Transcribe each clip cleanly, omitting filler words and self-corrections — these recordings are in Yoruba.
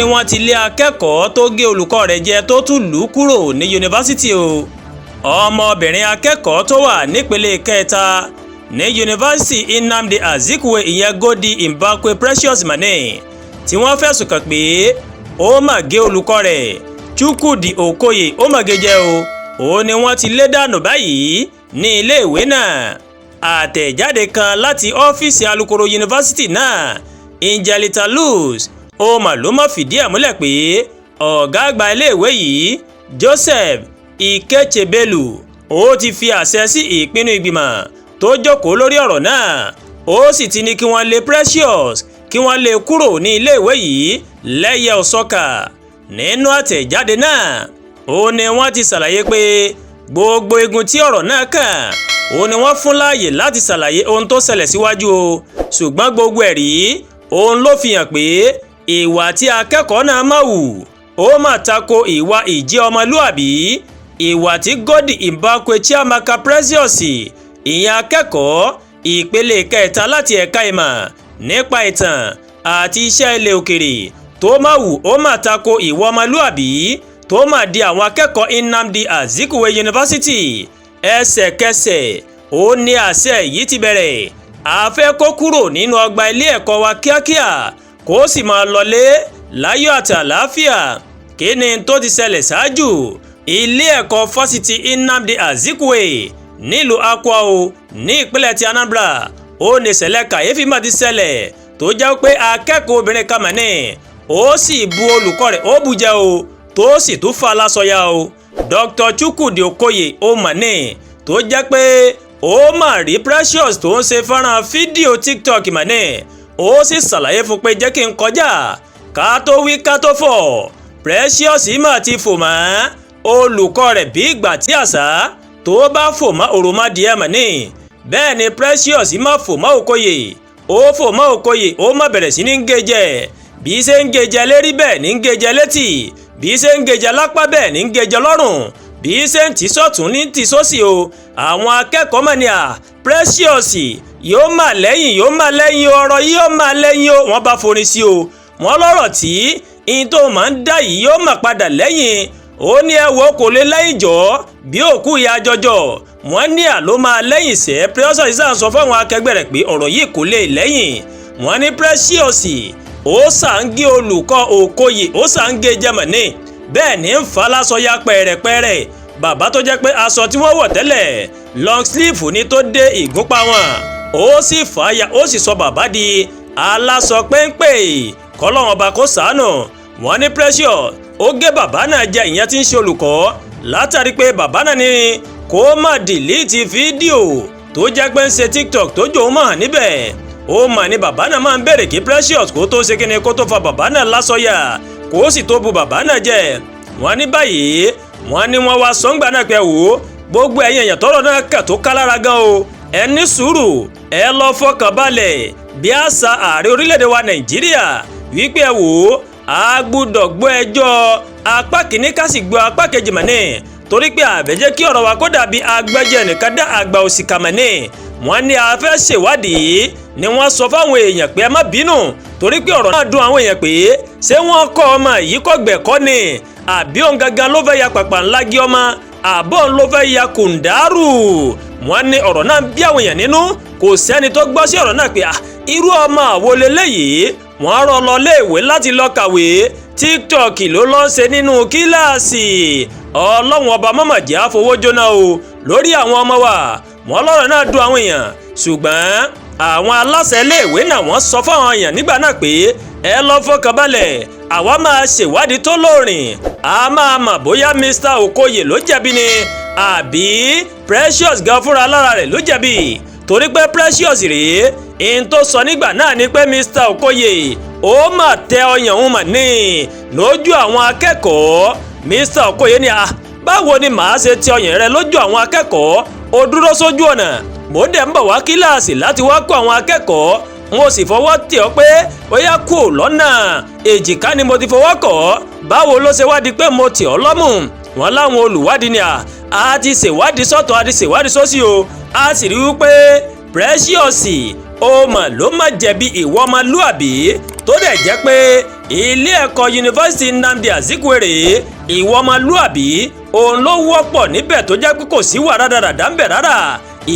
ní wọ́n ti lé akẹ́kọ̀ọ́ tó gé olùkọ́ rẹ̀ jẹ tó tún lù ú kúrò ní yunifásitì o. ọmọbìnrin akẹ́kọ̀ọ́ tó wà nípele kẹta ní yunifásitì Nnamdi Azikiwe ìyẹn Godi Mbakwe Precious Mane tí wọ́n fẹ̀sùn kàn pé ó mà gé olùkọ́ rẹ̀ Chukwudi Okoye ó mà gé jẹ o. ó ní wọ́n ti lé dànù báyìí ní iléèwé náà. àtẹ̀jáde kan láti ọ́fíìsì alukoro yunifásitì náà Angelita Luz ó mà ló má fìdí ẹ̀ múlẹ̀ pé ọ̀gá àgbà iléèwé yìí Joseph Ikechebelu ó ti fi àṣẹ sí ìpinnu ìgbìmọ̀ tó jókòó lórí ọ̀rọ̀ náà. ó sì ti ní kí wọ́n lé Precious kí wọ́n lé kúrò ní iléèwé yìí lẹ́yẹ òsọ́kà. nínú àtẹ̀jáde náà ó ní wọ́n ti ṣàlàyé pé gbogbo igun tí ọ̀rọ̀ náà kàn ó ní wọ́n fún láàyè láti ṣàlàyé ohun tó ṣẹlẹ̀ síwájú o. ṣùgbọ́n gbogbo ẹ̀rí òun ló fi hàn pé ìwà tí akẹ́kọ̀ọ́ náà máa hù ó mà tako ìwà ìjẹ́ ọmọlúàbí. ìwà tí Godi Mbakwe Chiamaka Precious ìyẹn akẹ́kọ̀ọ́ ìpele kẹta láti ẹ̀ka ìmọ̀ nípa ìtàn àti iṣẹ́ ilẹ̀ òkèrè tó máa hù ó mà tako ìwà ọmọlúàbí tó mà di àwọn akẹ́kọ̀ọ́ Nnamdi Azikiwe University. ẹsẹ̀kẹsẹ̀ ó ní àṣẹ yìí ti bẹ̀rẹ̀. a fẹ́ kó kúrò nínú ọgbà ilé ẹ̀kọ́ wa kíákíá kó sì máa lọlé láyọ̀ àti àlàáfíà. kí ni tó ti ṣẹlẹ̀ ṣáájú? ilé ẹ̀kọ́ fásitì Nnamdi Azikiwe nílùú Akwa o ní ìpínlẹ̀ ti Anambra ó ní ìṣẹ̀lẹ̀ kàyéfì má ti ṣẹlẹ̀ tó jẹ́ pé akẹ́kọ̀ọ́ obìnrin kan mọ̀ ní ó sì bu olùkọ́ rẹ̀ ó bù jẹ o tó sì tún fa lásọyà o. Dr. Chukwudi Okoye ó mọ̀ ní tó jẹ́ pé ó mà rí Precious tó ń ṣe fọ́nrán fídíò TikTok mọ̀ ní ó sì ṣàlàyé fún pé jẹ́ kí n kọjá ká tó wí ká tó fọ̀. Precious mà ti fò mọ́ olùkọ́ rẹ̀ bí ìgbà tí àṣà tó bá fò mọ́ òròmọdìẹ mọ̀ ní. bẹ́ẹ̀ ni Precious má fò mọ́ Okoye ó fò mọ́ Okoye ó má bẹ̀rẹ̀ sí ní gé jẹ. bí ṣe ń gé jẹ lérí bẹ́ẹ̀ ní gé jẹ létí, bí ṣe ń gé jẹ lápá bẹ́ẹ̀ ní gé jẹ lọ́rùn, bí ṣe ń tì sọ́tún ní tì sósì o. àwọn akẹ́kọ̀ọ́ mọ̀ ní Precious yóò má lẹ́yìn ọ̀rọ̀ yìí yóò má lẹ́yìn o. wọ́n bá forin sí o. wọ́n lọ́rọ̀ tí in tó máa ń dá yìí yóò má padà lẹ́yìn. ó ní ẹ wo kò lè lẹ́yìn jọ bí òkú ìyá jọjọ. wọ́n ní àló máa lẹ́yìn sẹ́. Precious sàn sọ fáwọn akẹgbẹ́ rẹ̀ pé ọ̀rọ̀ yìí kò lè lẹ́yìn. wọ́n ní Precious ó sàǹgé olùkọ́ Okoye ó sàǹgé jẹmọ̀ní bẹ́ẹ̀ ní ń fa lásọyà pẹ̀rẹ̀pẹ̀rẹ̀. bàbá tó jẹ́ pé aṣọ tí wọ́n wọ̀ tẹ́lẹ̀ long sleeve ní tó dé ìgúnpá wọn ó sì fàáyà ó sì sọ bàbá di aláṣọ péńpé kọ́lọ́run ọba kó ṣàánú. wọ́n ní Precious ó gé bàbá náà jẹ ìyẹn tí ń ṣe olùkọ́ látàrí pé bàbá náà ní kó má dìlítì fídíò tó jẹ́ pé ń ṣe TikTok tó jò ó mọ̀ níbẹ̀. ó mà ní bàbá náà máa ń bèrè kí Precious kó tó ṣe kíni kó tó fa bàbá náà lásọyà kó sì tó bu bàbá náà jẹ. wọ́n ní báyìí wọ́n ní wọ́n wá sọ́ngbà náà pé wò ó gbogbo ẹ̀yin èèyàn tọ́rọ̀ náà kà tó ká lára gan o. ẹ ní sùúrù ẹ lọ fọkàn balẹ̀ bí àṣà ààrẹ orílẹ̀-èdè wa Nàìjíríà wípé ẹ wò ó a gbúdọ̀ gbọ́ ẹjọ́ apá kìíní ká sì gbọ́ apá kejì mọ̀ ní torí pé àbẹ̀jẹ́ kí ọ̀rọ̀ wa kó dàbí agbẹ́jẹ́ nìkan dá àgbà òṣìkà mọ̀ ní. wọ́n ní a fẹ́ ṣèwádìí ni wọ́n sọ fáwọn èèyàn pé ẹ má bínú torí pé ọ̀rọ̀ náà dùn àwọn èèyàn pé ṣé wọ́n kọ́ ọmọ yìí kọ́ gbẹ̀kọ́ ni àbí òun gangan ló fẹ́ ya pàpà ńlá gí ọmọ àbọ̀ òun ló fẹ́ ya kùndàrú. wọ́n ní ọ̀rọ̀ náà bí àwọn èèyàn nínú kò sẹ́ni tó gbọ́ sí ọ̀rọ̀ náà pé irú ọmọ àwo leléyìí. wọ́n rán lọ léèwé láti lọ kàwé TikTok ló lọ ń ṣe nínú kíláàsì. ọlọ́run ọba mọ̀mọ̀ jẹ́ àfọwọ́ jóná o lórí àwọn ọmọ wa. wọ́n lọ́rọ̀ náà dùn àwọn èèyàn ṣùgbọ́n àwọn aláṣẹ iléèwé náà wọ́n sọ fáwọn èèyàn nígbà náà pé ẹ lọ fọkàn balẹ̀ àwa máa ṣèwádìí tó lóòrìn a máa mọ̀ bóyá Mr. Okoye ló jẹ̀bi ni àbí Precious gan fúnra lára rẹ̀ ló jẹ̀bi torí pé Precious rèé in tó sọ nígbà náà ni pé Mr. Okoye ó mà tẹ ọyàn òun mà ní lójú àwọn akẹ́kọ̀ọ́. Mr. Okoye ní báwo ni màá ṣe tẹ ọyàn rẹ lójú àwọn akẹ́kọ̀ọ́ ó dúró sójú ọ̀nà mò ń dẹ̀ ń bọ̀ wá kíláàsì láti wá kó àwọn akẹ́kọ̀ọ́ mo sì fọwọ́ tẹ̀ ọ́ pé ó yá kú lọ́nà èjìká ni mo ti fọwọ́ kọ̀ ọ́ báwo ló ṣe wádìí pé mo tẹ̀ ọ́ lọ́mù. wọ́n láwọn olùwádìí ni a ti ṣèwádìí sọ́tọ̀ a ti ṣèwádìí sósì o a sì rí wípé Precious ó mà ló má jẹ̀bi ìwà ọmọlúàbí tó dẹ̀ jẹ́ pé ilé ẹ̀kọ́ yunifásitì Nnamdi Azikiwe rèé ìwà ọmọlúàbí òun ló wọ́pọ̀ níbẹ̀ tó jẹ́ pé kò sí wà rádaràdà ń bẹ̀ rárá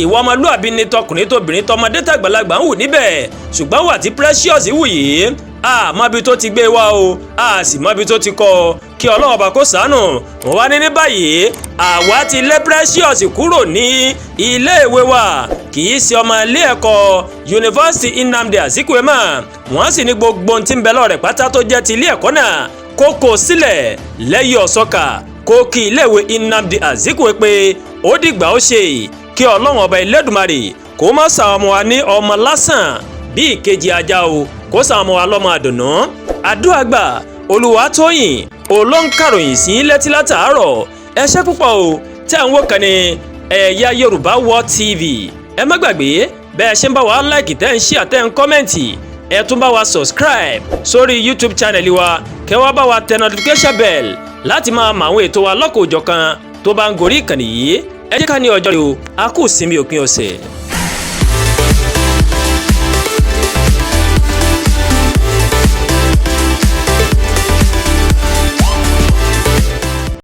ìwà ọmọlúàbí ni tọkùnrin tóbìnrin tọmọdé tàgbàlagbà ń hù níbẹ̀ ṣùgbọ́n wà tí Precious hù yìí a mọbi tó ti gbé wá o a sì mọbi tó ti kọ́ kí Ọlọ́run ọba kó ṣàánú wọn wá ní báyìí àwa ti lé Precious kúrò ní iléèwé wa kì í ṣe ọmọ ilé ẹ̀kọ́ yunifásitì Nnamdi Azikiwe mọ́ wọ́n sì ní gbogbo ohun tí ń bẹ lọ́rẹ̀ pátá tó jẹ́ ti ilé ẹ̀kọ́ náà kó kó sílẹ̀ lẹ́yìn ọ̀sọ́kà kó kí iléèwé Nnamdi Azikiwe pé ó dìgbà ó ṣe kí Ọlọ́run ọba Elédùmarè kó má ṣà ọmọ wa ní ọmọ lásán bí ìkejì ajá o kó ṣà ọmọ wa lọ́mọ àdùnnú àdúrà gbà Olúwatóyìn olóńkàròyìn sí létí látàárọ̀ ẹ ṣé púpọ̀ o tẹ́ ń wò kàn ní Ẹ̀yà Yorùbá World TV ẹ má gbàgbé bẹ́ẹ̀ ṣe ń bá wa like tẹ́ ń share tẹ́ ń kọ́mẹ̀ntì ẹ tún bá wa subscribe sórí YouTube channel wa kẹ́ wá bá wa tẹ notification bell láti máa mọ àwọn ètò wa lọ́kọ̀ọ́jọ̀kan tó bá ń gorí ìkànnì yìí ẹ jẹ́ ká ní ọjọ́ rẹ̀ o a kú sinmi òpin ọ̀sẹ̀.